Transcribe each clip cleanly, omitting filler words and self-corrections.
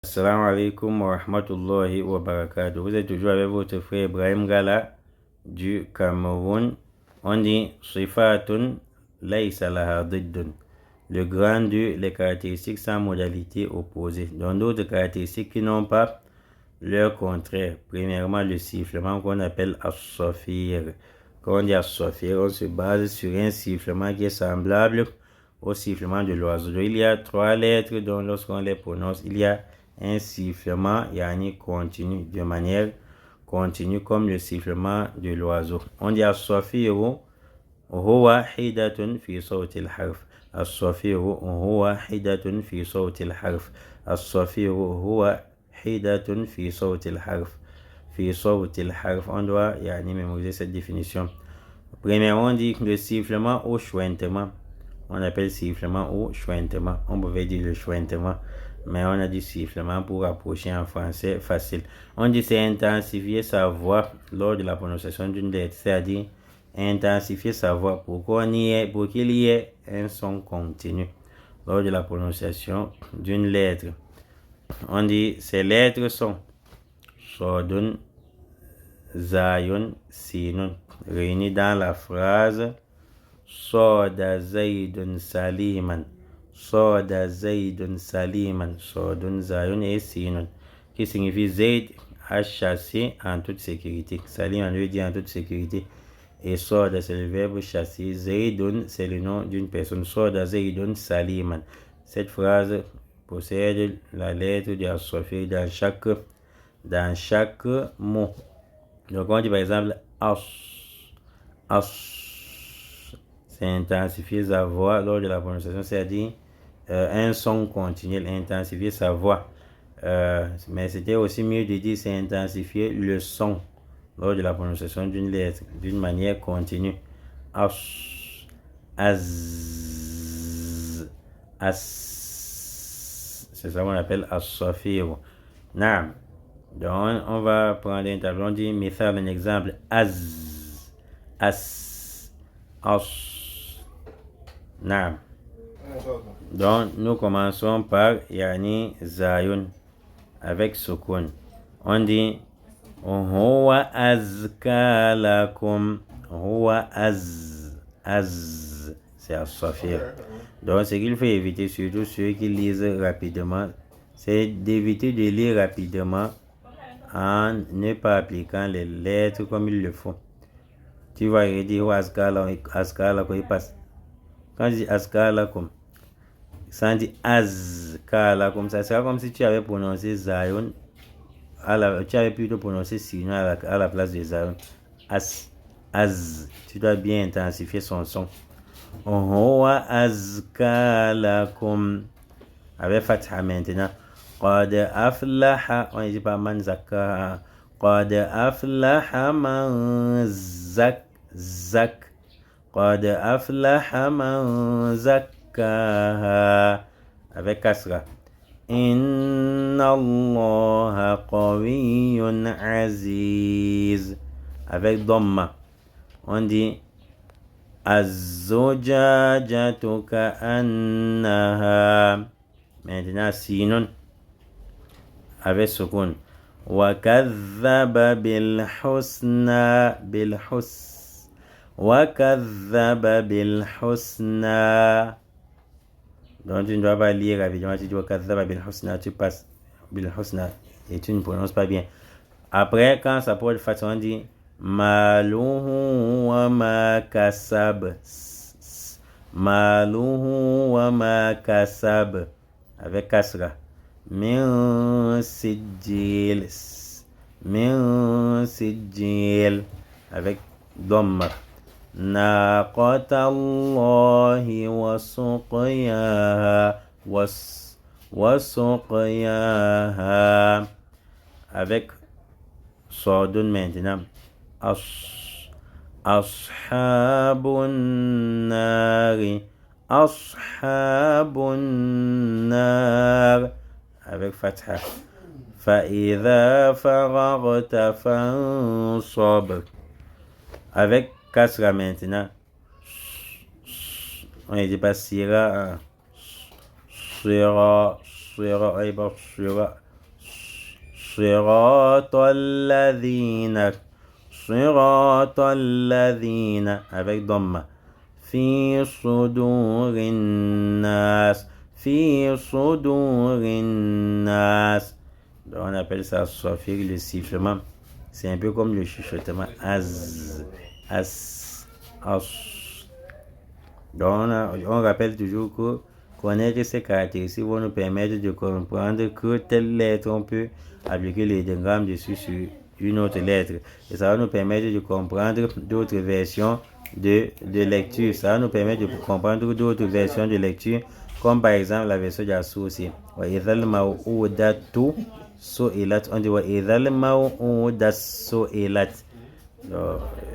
Assalamu alaikum wa rahmatullahi wa barakatuh. Vous êtes toujours avec votre frère Ibrahim Gala du Cameroun. On dit Sifatun laysa laha diddun. Le grand du, les caractéristiques sans modalité opposée. Donc d'autres caractéristiques qui n'ont pas leur contraire. Premièrement, le sifflement qu'on appelle as-safir. Quand on dit as-safir, on se base sur un sifflement qui est semblable au sifflement de l'oiseau. Il y a 3 lettres dont lorsqu'on les prononce, il y a un sifflement continu, de manière continue comme le sifflement de l'oiseau. On dit as-safiru huwa hidatun fi sawti al-harf. As-safiru huwa hidatun fi sawti al-harf. As-safiru huwa hidatun fi sawti al-harf. Fi sawti al-harf. On doit mémoriser cette définition. Premièrement, on dit le sifflement au chuintement. On appelle sifflement ou chuintement. On pouvait dire le chuintement, mais on a dit sifflement pour approcher en français facile. On dit c'est intensifier sa voix lors de la prononciation d'une lettre, c'est-à-dire intensifier sa voix pour qu'il y ait un son continu lors de la prononciation d'une lettre. On dit ces lettres sont sodun, zayun, sinun, réunies dans la phrase Soda Zaydun Saliman. Soda Zaydun Saliman. Sodun, Zayun et Sinun. Qui signifie Zayd a chassé en toute sécurité. Saliman veut dire en toute sécurité. Et Soda c'est le verbe chasser. Zaydun c'est le nom d'une personne. Soda Zaydun Saliman. Cette phrase possède la lettre de as-safir dans chaque mot. Donc on dit par exemple as. C'est intensifier sa voix lors de la prononciation, c'est-à-dire un son continuel, intensifier sa voix. Mais c'était aussi mieux de dire c'est intensifier le son lors de la prononciation d'une lettre, d'une manière continue. As, c'est ça qu'on appelle as-safir. Naam. Donc on va prendre un tableau, on dit mithal, un exemple, as, as. Naam. Donc, nous commençons par Zayun avec Sukun. On dit Huwa azka lakum. Huwa az. C'est as-safir. Donc, ce qu'il faut éviter, surtout ceux qui lisent rapidement, c'est d'éviter de lire rapidement en ne pas appliquant les lettres comme il le faut. Tu vas dire Huwa azka lakum, il passe. Quand je dis askalakum, ça dit azkalakum, ça sera comme si tu avais prononcé Zayon, tu avais plutôt prononcé Sinon à la place de Zayon. Az, tu dois bien intensifier son son. Huwa azkalakum, avec fatha maintenant. Qad aflaha, on ne dit pas man zakkaha. Qad aflaha man zak. قد أفلح من زكاها avec kasra. Inna Allah qawiyyun aziz avec dhamma. On dit az-zujajatu ka'annaha. Maintenant sinun avec sukun. Wa kadhaba bil husna وَكَذَّبَ بِالْحُسْنَى. Donc tu ne dois pas lire rapidement, tu dis وَكَذَّبَ بِالْحُسْنَى, tu passes بِالْحُسْنَى et tu ne prononces pas bien. Après, quand ça porte façon, on dit مَالُهُ وَمَا كَسَبَ. مَالُهُ وَمَا كَسَبَ avec kasra. مِنْ سِجِّيلٍ avec dhamma. ناقة الله وسقياها avec sordun maintenant. أصحاب النار avec fatha. فإذا فرغت فانصب avec kasra maintenant. On ne dit pas sira, sira, صراط الذين صراط الذين avec ضمة في صدور الناس في صدور الناس. Donc on appelle ça sofir, le sifflement. C'est un peu comme le chuchotement az, as, as. Donc on rappelle toujours que connaître ces caractéristiques vont nous permettre de comprendre que telle lettre on peut appliquer l'idéogramme dessus sur une autre lettre. Et ça va nous permettre de comprendre d'autres versions de lecture. Ça va nous permettre de comprendre d'autres versions de lecture, comme par exemple la version de la source. On dit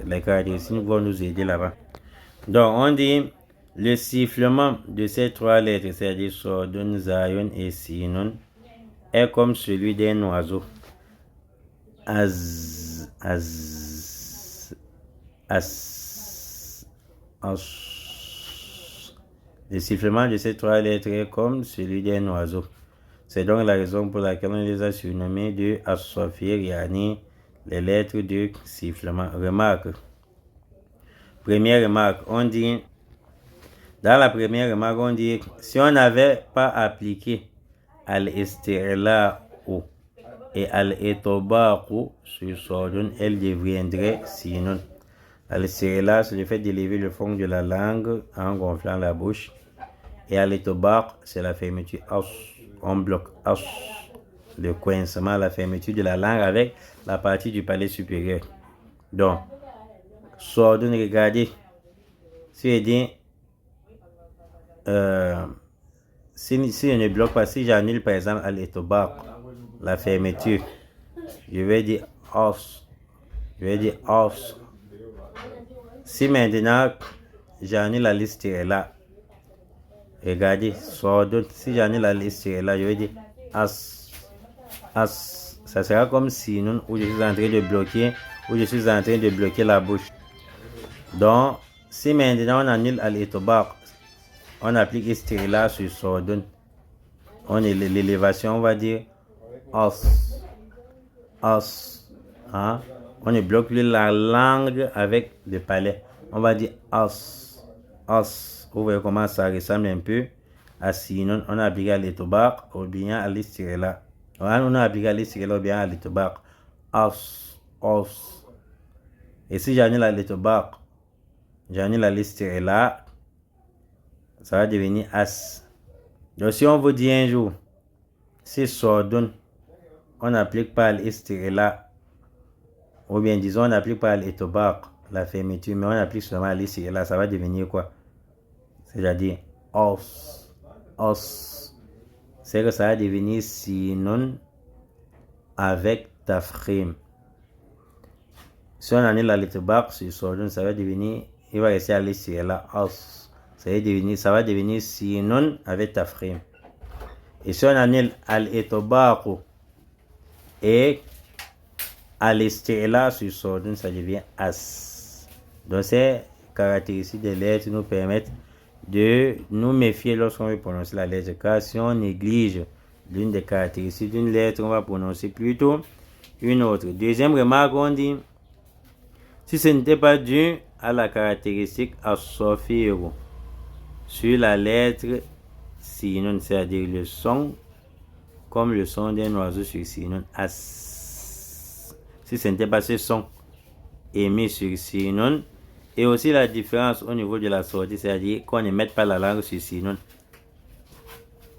les caractéristiques vont nous aider là-bas. Donc on dit le sifflement de ces trois lettres, c'est-à-dire sodun, zayon et sinun, est comme celui d'un oiseau. Az, az, as, as. Le sifflement de ces trois lettres est comme celui d'un oiseau. C'est donc la raison pour laquelle on les a surnommés de as-safir, yani les lettres de sifflement. Remarque. Première remarque, on dit, dans la première remarque, on dit, si on n'avait pas appliqué al-istirla'u et al-itobaqu sur sodun, elle deviendrait sinun. Al-istirla', c'est le fait d'élever le fond de la langue en gonflant la bouche. Et al-itobaq, c'est la fermeture as, on bloque as, le coincement, la fermeture de la langue avec la partie du palais supérieur. Donc, sodun, regardez, si je dis, si je ne bloque pas, si j'annule par exemple al-itobaq, la fermeture, je vais dire os, je vais dire os. Si maintenant j'annule la liste là, regardez, sodun, si j'annule la liste là, je vais dire as, as. Ça sera comme si nous, où je suis en train de bloquer, où je suis en train de bloquer la bouche. Donc, si maintenant on annule al-itobaq, on applique istirla sur sodun, on est l'élévation, on va dire os, os, hein? On ne bloque plus la langue avec le palais, on va dire os, os. Vous voyez comment ça ressemble un peu à sinun, on a appliqué à l'itobaq ou bien à l'istirla. On a appliqué à l'istirla ou bien à l'itobaq, os, os. Et si j'annule à l'itobaq, j'annule la l'istirla, ça va devenir as. Donc si on vous dit un jour, si sodun, on n'applique pas l'istirla, ou bien disons on n'applique pas l'itobaq, la fermeture, mais on applique seulement l'istirla, ça va devenir quoi? C'est-à-dire os, os. C'est que ça va devenir sinun avec tafkhim. Si on annule la l'itobaq sur sodun, ça va devenir, il va rester à l'istirla, os. Ça va devenir sinun avec tafkhim. Et si on annule al-itobaq et al-istirla sur sodun, ça devient as. Donc ces caractéristiques des lettres nous permettent de nous méfier lorsqu'on veut prononcer la lettre, car si on néglige l'une des caractéristiques d'une lettre, on va prononcer plutôt une autre. Deuxième remarque, on dit, si ce n'était pas dû à la caractéristique as-safir sur la lettre sinun, c'est-à-dire le son, comme le son d'un oiseau sur sinun, as. Si ce n'était pas ce son émis sur sinun, et aussi la différence au niveau de la sortie, c'est-à-dire qu'on ne mette pas la langue sur sinun.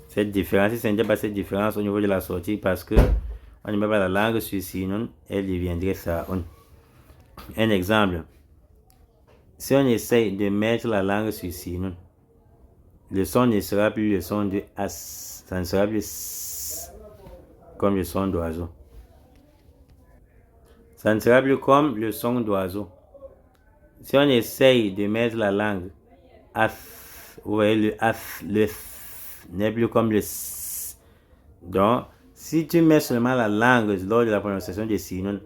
Cette différence, si ce n'était pas cette différence au niveau de la sortie, parce que on ne met pas la langue sur sinun, elle deviendrait sa'un. Un exemple, si on essaye de mettre la langue sur sinun, le son ne sera plus le son de as, ça ne sera plus s, comme le son d'oiseau. Ça ne sera plus comme le son d'oiseau. Si on essaye de mettre la langue af, vous voyez le af, le f n'est plus comme le s. Donc, si tu mets seulement la langue lors de la prononciation de sinun,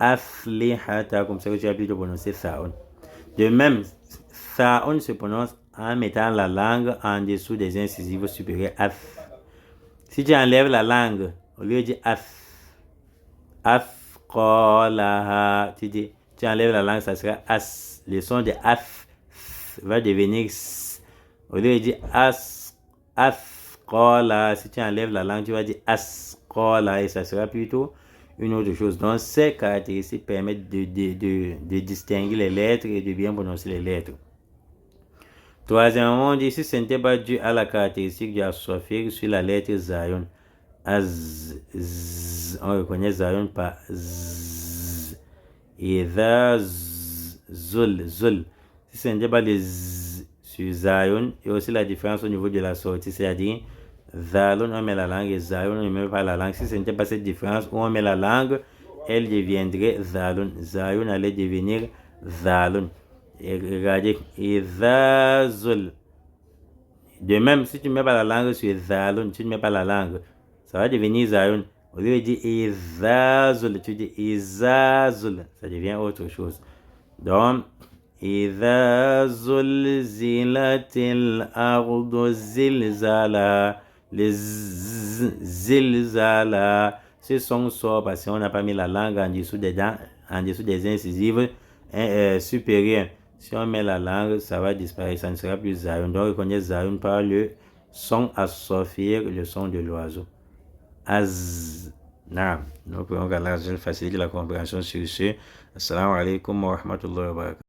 aflihata, comme ça que tu as plutôt prononcé sa'un. De même, sa'un se prononce en mettant la langue en dessous des incisives supérieures af. Si tu enlèves la langue, au lieu de af, athqalaha. Tu enlèves la langue, ça sera as. Le son de ath va devenir s. Au lieu de dire athqala, si tu enlèves la langue, tu vas dire asqala et ça sera plutôt une autre chose. Donc, ces caractéristiques permettent de distinguer les lettres et de bien prononcer les lettres. Troisièmement, on dit si ce n'était pas dû à la caractéristique du assophir sur la lettre zayon. On reconnaît zayon par z. Et zul. Si ce n'était pas le z sur zayon, il y a aussi la différence au niveau de la sortie, c'est-à-dire zalon, on met la langue et zayon, on ne met pas la langue. Si ce n'était pas cette différence où on met la langue, elle deviendrait zalon. Zayon allait devenir zalon. Et regardez, zul. De même, si tu ne mets pas la langue sur zalon, tu ne mets pas la langue, ça va devenir zayon. Au lieu de dire izazul, tu dis izazul, ça devient autre chose. Donc, izazul zilatil ardu zilzala. Les zilzala, ce son sort parce qu'on n'a pas mis la langue en dessous des dents, en dessous des incisives supérieures. Si on met la langue, ça va disparaître, ça ne sera plus zayon. Donc, on reconnaît zayon par le son à sortir, le son de l'oiseau. Az. Naam. Donc, on va faciliter la compréhension sur ce. Assalamu alaikum wa rahmatullahi wa barakatuh.